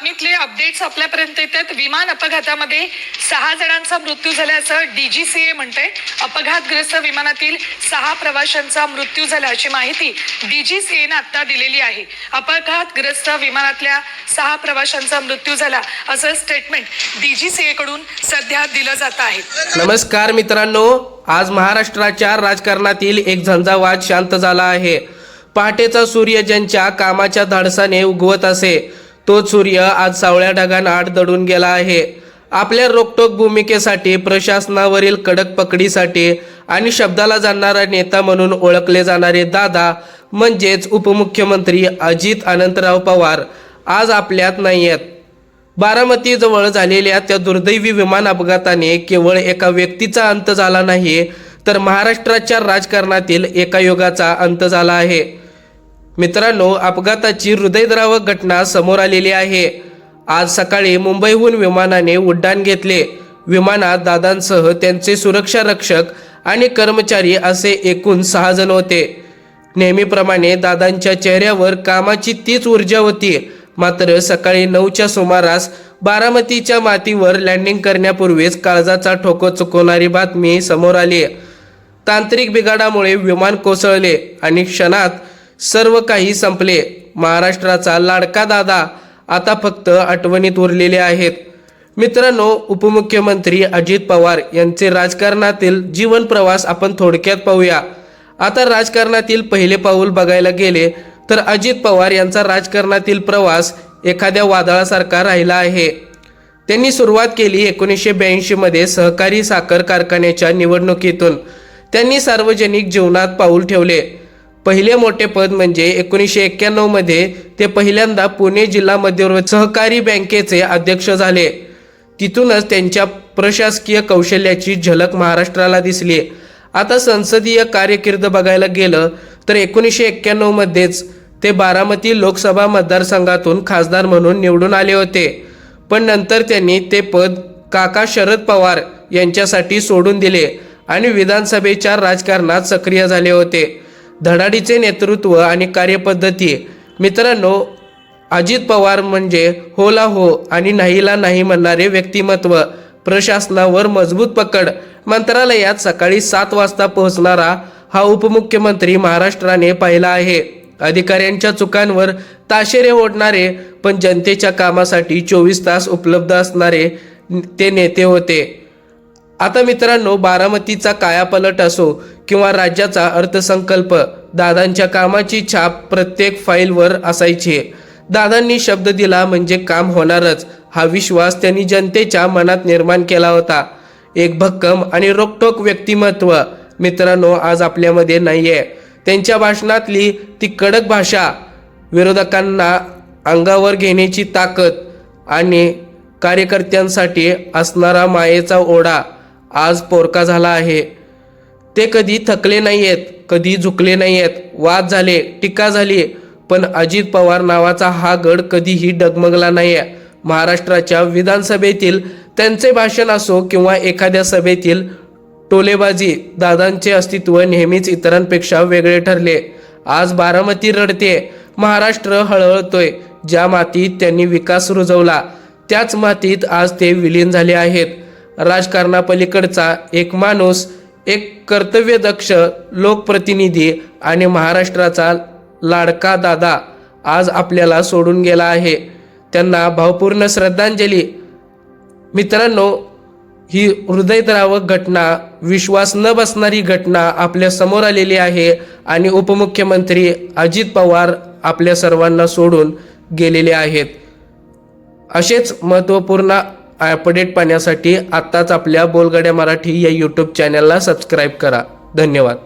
बातमीतले updates आपल्यापर्यंत येतात। विमान अपघातामध्ये 6 जणांचा मृत्यू झाल्याचं DGCA म्हणते। अपघातग्रस्त विमानातील 6 प्रवाशांचा मृत्यू झाल्याची माहिती DGCA ने आता दिलेली आहे। अपघातग्रस्त विमानातल्या 6 प्रवाशांचा मृत्यू झाला असं स्टेटमेंट DGCA कडून सध्या दिलं जात आहे। नमस्कार मित्रांनो, आज महाराष्ट्राच्या राजकारणातील एक झंझावात शांत झाला आहे। पहाटेचा सूर्य ज्यांच्या कामाच्या धाडसाने उगवत असे, तोच सूर्य आज सावळ्या ढगांआड दडून गेला आहे। आपल्या रोकटोक भूमिकेसाठी, प्रशासनावरील कडक पकडीसाठी आणि शब्दाला जाणणारा नेता म्हणून ओळखले जाणारे दादा म्हणजेच उपमुख्यमंत्री अजित अनंतराव पवार आज आपल्यात नाहीयेत। बारामती जवळ झालेल्या त्या दुर्दैवी विमान अपघाताने केवळ एका व्यक्तीचा अंत झाला नाही, तर महाराष्ट्राच्या राजकारणातील एका युगाचा अंत झाला आहे। मित्रांनो, अपघाताची हृदयद्रावक घटना समोर आलेली आहे। आज सकाळी मुंबईहून विमानाने उड्डाण घेतले। विमानात दादांसह त्यांचे सुरक्षा रक्षक आणि कर्मचारी असे एकूण 6 जण होते। नेहमीप्रमाणे दादांच्या चेहऱ्यावर कामाची तीच ऊर्जा होती। मात्र सकाळी 9च्या सुमारास बारामतीच्या मातीवर लँडिंग करण्यापूर्वीच काळजाचा ठोका चुकवणारी बातमी समोर आली। तांत्रिक बिघाडामुळे विमान कोसळले आणि क्षणात सर्व काही संपले। महाराष्ट्राचा लाडका दादा आता फक्त आठवणीत उरलेले आहेत। मित्रांनो, उपमुख्यमंत्री अजित पवार यांचे राजकारणातील जीवन प्रवास आपण थोडक्यात पाहूया। आता राजकारणातील पहिले पाऊल बघायला गेले तर अजित पवार यांचा राजकारणातील प्रवास एखाद्या वादळासारखा राहिला आहे। त्यांनी सुरुवात केली 1982 मध्ये सहकारी साखर कारखान्याच्या निवडणुकीतून। त्यांनी सार्वजनिक जीवनात पाऊल ठेवले। पहिले मोठे पद म्हणजे 1991 मध्ये ते पहिल्यांदा पुणे जिल्हा मध्यवर्ती सहकारी बँकेचे अध्यक्ष झाले। तिथूनच त्यांच्या प्रशासकीय कौशल्याची झलक महाराष्ट्राला दिसली। आता संसदीय कारकीर्द बघायला गेलं तर 1991 मध्येच ते बारामती लोकसभा मतदारसंघातून खासदार म्हणून निवडून आले होते, पण नंतर त्यांनी ते पद काका शरद पवार यांच्यासाठी सोडून दिले आणि विधानसभेच्या राजकारणात सक्रिय झाले होते। धडाडीचे नेतृत्व आणि कार्यपद्धती। मित्रांनो, अजित पवार म्हणजे होला हो आणि नाहीला नाही म्हणणारे व्यक्तिमत्व, प्रशासनावर मजबूत पकड, मंत्रालयात सकाळी 7 वाजता पोहोचणारा हा उपमुख्यमंत्री महाराष्ट्राने पाहिला आहे। अधिकाऱ्यांच्या चुकांवर ताशेरे ओढणारे पण जनतेच्या कामासाठी 24 तास उपलब्ध असणारे ते नेते होते। आता मित्रांनो, बारामतीचा कायापालट असो किंवा राज्याचा अर्थसंकल्प, दादांच्या कामाची छाप प्रत्येक फाईलवर असायची। दादांनी शब्द दिला म्हणजे काम होणारच, हा विश्वास त्यांनी जनतेच्या मनात निर्माण केला होता। एक भक्कम आणि रोकटोक व्यक्तिमत्व मित्रांनो आज आपल्यामध्ये नाहीये। त्यांच्या भाषणातली ती कडक भाषा, विरोधकांना अंगावर घेण्याची ताकद आणि कार्यकर्त्यांसाठी असणारा मायेचा ओढा आज पोरका झाला आहे। ते कधी थकले नाहीयेत, कधी झुकले नाहीयेत। वाद झाले, टीका झाली, पण अजित पवार नावाचा हा गड कधीही डगमगला नाहीये। महाराष्ट्राच्या विधानसभेतील त्यांचे भाषण असो किंवा एखाद्या सभेतील टोलेबाजी, दादांचे अस्तित्व नेहमीच इतरांपेक्षा वेगळे ठरले। आज बारामती रडते, महाराष्ट्र हळहळतोय। ज्या मातीत त्यांनी विकास रुजवला त्याच मातीत आज ते विलीन झाले आहेत। राजकारणापलीकडचा एक माणूस, एक कर्तव्यदक्ष लोकप्रतिनिधी आणि महाराष्ट्राचा लाडका दादा आज आपल्याला सोडून गेला आहे। त्यांना भावपूर्ण श्रद्धांजली। मित्रांनो, ही हृदयद्रावक घटना, विश्वास न बसणारी घटना आपल्या समोर आलेली आहे आणि उपमुख्यमंत्री अजित पवार आपल्या सर्वांना सोडून गेलेले आहेत। असेच महत्त्वपूर्ण अपडेट पाहण्यासाठी आत्ताच आपल्या बोलगड्या मराठी या यूट्यूब चॅनलला सबस्क्राईब करा। धन्यवाद।